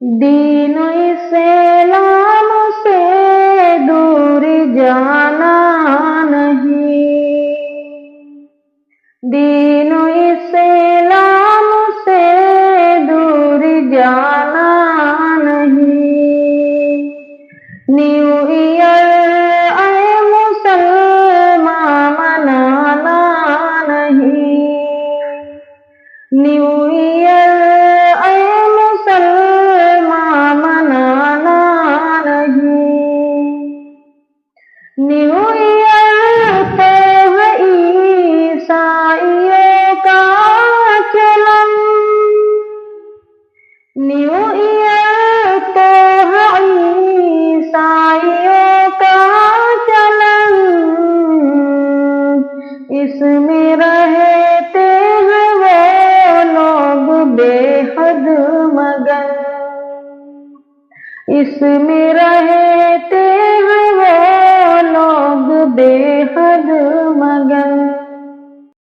دین و اسلام سے دور جانا نہیں، دین و اسلام سے دور جانا نہیں۔ نیو ایئر اے مسلمان منانا نہیں، نیو ایئر اے مسلمان منانا نہیں۔ نیو ایئر تو ہے عیسائیوں کا چلن، نیو ایئر تو ہے عیسائیوں کا چلن، اس میں رہتے ہیں وہ لوگ بے حد مگن، اس میں رہتے